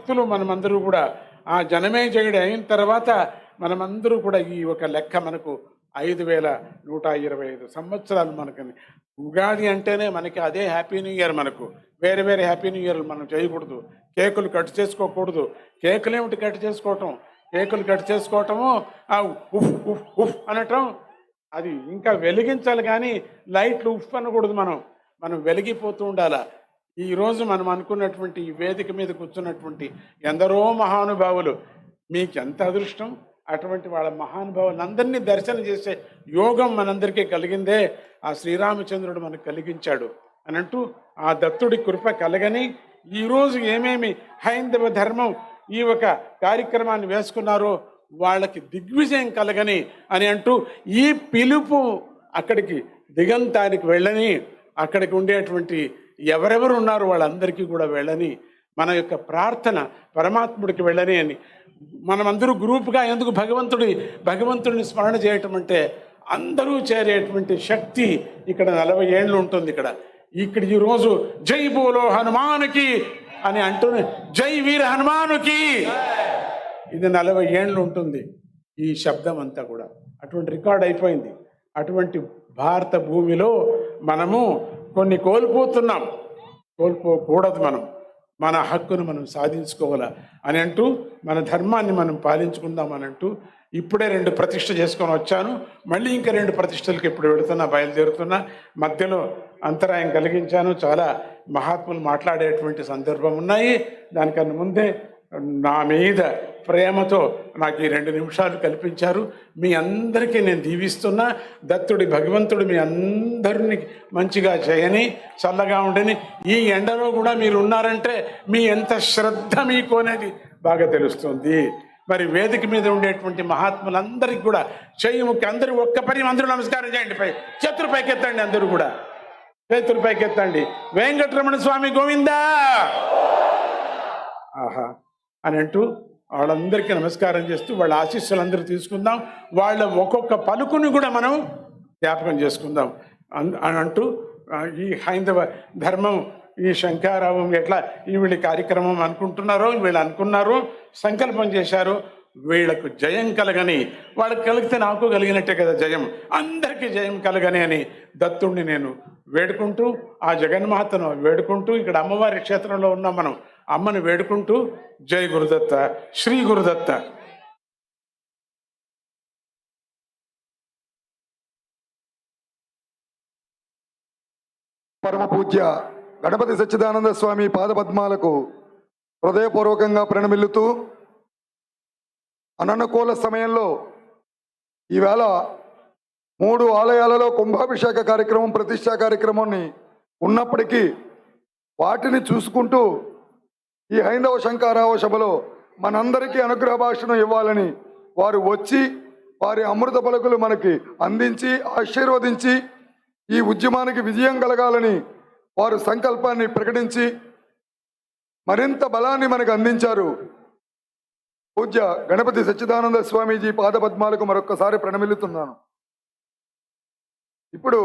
భక్తులు మనమందరూ కూడా ఆ జనమేజయుడు అయిన తర్వాత మనమందరూ కూడా ఈ ఒక లెక్క మనకు 5125 సంవత్సరాలు మనకు. ఉగాది అంటేనే మనకి అదే హ్యాపీ న్యూ ఇయర్. మనకు వేరే వేరే హ్యాపీ న్యూ ఇయర్లు మనం చేయకూడదు. కేకులు కట్ చేసుకోకూడదు. కేకులు ఏమిటి కట్ చేసుకోవటం? కేకులు కట్ చేసుకోవటము ఉఫ్ ఉఫ్ ఉఫ్ అనటం, అది ఇంకా వెలిగించాలి కానీ లైట్లు ఉఫ్ అనకూడదు. మనం వెలిగిపోతూ ఉండాలా. ఈరోజు మనం అనుకున్నటువంటి ఈ వేదిక మీద కూర్చున్నటువంటి ఎందరో మహానుభావులు, మీకు ఎంత అదృష్టం! అటువంటి వాళ్ళ మహానుభావులందరినీ దర్శనం చేసే యోగం మనందరికీ కలిగిందే ఆ శ్రీరామచంద్రుడు మనకు కలిగించాడు అని అంటూ, ఆ దత్తుడి కృప కలగని ఈరోజు ఏమేమి హైందవ ధర్మం ఈ ఒక కార్యక్రమాన్ని వేసుకున్నారో వాళ్ళకి దిగ్విజయం కలగని అని అంటూ, ఈ పిలుపు అక్కడికి దిగంతానికి వెళ్ళని, అక్కడికి ఉండేటువంటి ఎవరెవరు ఉన్నారో వాళ్ళందరికీ కూడా వెళ్ళని, మన యొక్క ప్రార్థన పరమాత్ముడికి వెళ్ళని అని మనమందరూ గ్రూప్గా ఎందుకు భగవంతుడిని స్మరణ చేయటం అంటే అందరూ చేరేటువంటి శక్తి ఇక్కడ 40 ఏళ్ళు ఉంటుంది. ఇక్కడ ఈరోజు జై బోలో హనుమానుకి అని అంటూనే జై వీర హనుమానుకి ఇది 40 ఏళ్ళు ఉంటుంది ఈ శబ్దం అంతా కూడా. అటువంటి రికార్డ్ అయిపోయింది. అటువంటి భారత భూమిలో మనము కొన్ని కోల్పోతున్నాం. కోల్పోకూడదు. మన హక్కును మనం సాధించుకోవాలా అని అంటూ, మన ధర్మాన్ని మనం పాలించుకుందాం అని అంటూ, ఇప్పుడే 2 ప్రతిష్ఠ చేసుకొని వచ్చాను. మళ్ళీ ఇంకా 2 ప్రతిష్టలకు ఇప్పుడు బయలుదేరుతున్నా. మధ్యలో అంతరాయం కలిగించాను. చాలా మహాత్ములు మాట్లాడేటువంటి సందర్భం ఉన్నాయి. దానికన్నా ముందే నా మీద ప్రేమతో నాకు ఈ 2 నిమిషాలు కల్పించారు. మీ అందరికీ నేను దీవిస్తున్నా. దత్తుడి భగవంతుడు మీ అందరినీ మంచిగా చేయని, చల్లగా ఉండని. ఈ ఎండలో కూడా మీరు ఉన్నారంటే మీ ఎంత శ్రద్ధ మీకు అనేది బాగా తెలుస్తుంది. మరి వేదిక మీద ఉండేటువంటి మహాత్ములందరికీ కూడా చేయముకి అందరూ ఒక్క పని అందరూ నమస్కారం చేయండి. చేతులు పైకెత్తండి. అందరూ కూడా చేతులు పైకెత్తండి. వెంకటరమణ స్వామి గోవిందా ఆహా అని అంటూ వాళ్ళందరికీ నమస్కారం చేస్తూ వాళ్ళ ఆశీస్సులందరూ తీసుకుందాం. వాళ్ళ ఒక్కొక్క పలుకుని కూడా మనం జ్ఞాపకం చేసుకుందాం అని అంటూ, ఈ హైందవ ధర్మం, ఈ శంఖారావం ఎట్లా ఈ వీళ్ళ కార్యక్రమం అనుకుంటున్నారో, వీళ్ళు అనుకున్నారో, సంకల్పం చేశారో, వీళ్ళకు జయం కలగని, వాళ్ళకి కలిగితే నాకు కలిగినట్టే కదా జయం, అందరికీ జయం కలగని అని దత్తుడిని నేను వేడుకుంటూ, ఆ జగన్మాతను వేడుకుంటూ, ఇక్కడ అమ్మవారి క్షేత్రంలో ఉన్నాం మనం, అమ్మను వేడుకుంటూ జై గురుదత్త, శ్రీ గురుదత్త. పరమ పూజ్య గణపతి సచ్చిదానంద స్వామి పాదపద్మాలకు హృదయపూర్వకంగా ప్రణమిల్లుతూ, అననుకూల సమయంలో ఈవేళ 3 ఆలయాలలో కుంభాభిషేక కార్యక్రమం, ప్రతిష్టా కార్యక్రమాన్ని ఉన్నప్పటికీ వాటిని చూసుకుంటూ ఈ హైందవ శంఖారావ సభలో మనందరికీ అనుగ్రహ భాషను ఇవ్వాలని వారు వచ్చి వారి అమృత పలుకులు మనకి అందించి ఆశీర్వదించి ఈ ఉద్యమానికి విజయం కలగాలని వారు సంకల్పాన్ని ప్రకటించి మరింత బలాన్ని మనకు అందించారు. పూజ్య గణపతి సచ్చిదానంద స్వామీజీ పాదపద్మాలకు మరొక్కసారి ప్రణమిల్లుతున్నాను. ఇప్పుడు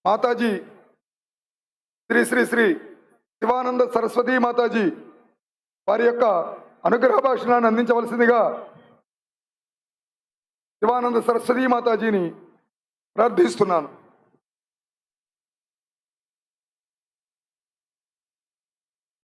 మాతాజీ శ్రీ శ్రీ శ్రీ శివానంద సరస్వతీ మాతాజీ వారి యొక్క అనుగ్రహ భాషణాన్ని అందించవలసిందిగా శివానంద సరస్వతీ మాతాజీని ప్రార్థిస్తున్నాను.